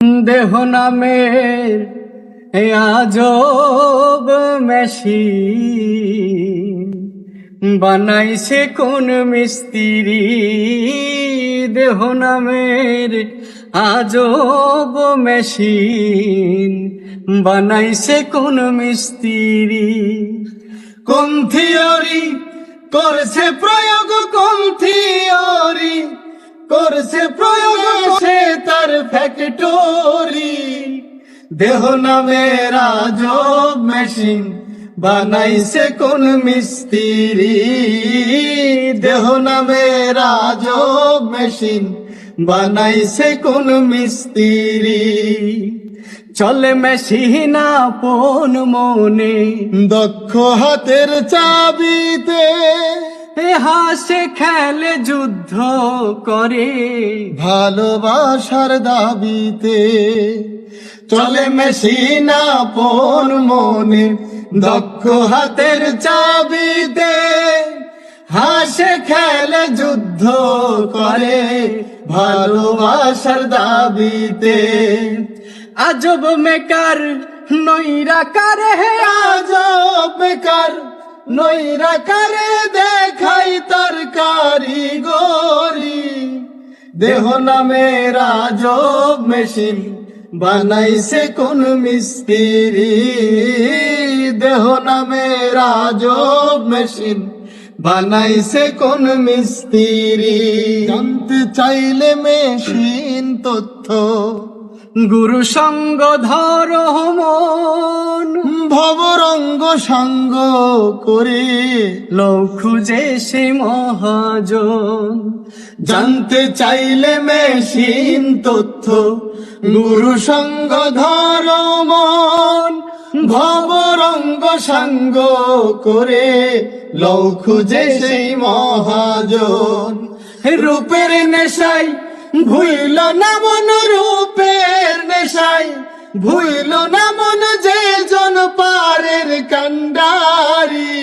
দেহ নামের আজব মেশিন বানাইছে কোন মিস্ত্রি। দেহ নামের আজব মেশিন বানাইছে কোন মিস্ত্রি। কোন থিওরি করছে প্রয়োগ, কোন থিওরি করছে প্রয়োগ, সে তার ফ্যাক্টরি। দেহ নামের আজব মেশিন বানাইছে কোন মিস্ত্রি। দেহ নামের আজব মেশিন বানাইছে কোন মিস্ত্রি। চলে মেশিন আপন মনে, দক্ষ হাতের চাবিতে, হাসে খেলে যুদ্ধ করে ভালোবাসার দাবিতে। চলে মেশিন আপন মনে, দক্ষ হাতের চাবিতে, হাসে খেলে যুদ্ধ করে ভালোবাসার দাবিতে। আজব মেকার নৈরাকার, হে আজব বেকার নৈরাকারে দেখাই তার কারিগরি। দেহ নামের আজব মেশিন বানাইছে কোন মিস্ত্রি। দেহ নামের আজব মেশিন বানাইছে কোন মিস্ত্রি। জানতে চাইলে মেশিন তথ্য, গুরু সঙ্গ ধর মন, ভবরঙ্গ সঙ্গ করে লোক খুঁজে সে মহাজন। জানতে চাইলে মেশিন তথ্য, গুরু সঙ্গ ধর মন, ভবরঙ্গ সঙ্গ করে লও খুঁজে সেই মহাজন। রূপের নেশাই ভুইল না মন, রূপের নেশাই ভুইল না মন যে জন পারের কান্ডারি।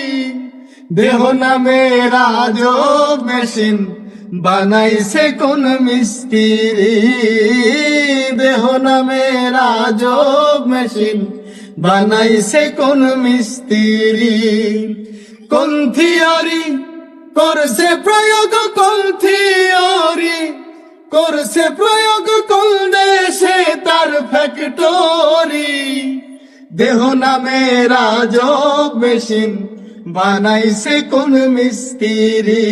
দেহ নামের আজব মেশিন বানাইছে কোন মিস্ত্রি। দেহ নামের আজব মেশিন বানাইছে কোন মিস্ত্রি। কোন থিওরি করছে প্রয়োগ, কোন থিওরি করছে প্রয়োগ, কোন দেশে তার ফ্যাক্টরি। দেহ নামের আজব মেশিন বানাইছে কোন মিস্ত্রি।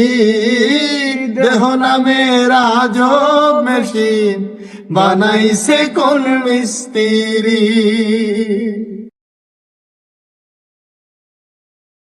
দেহ নামের আজব মেশিন বানাইছে কোন মিস্ত্রি।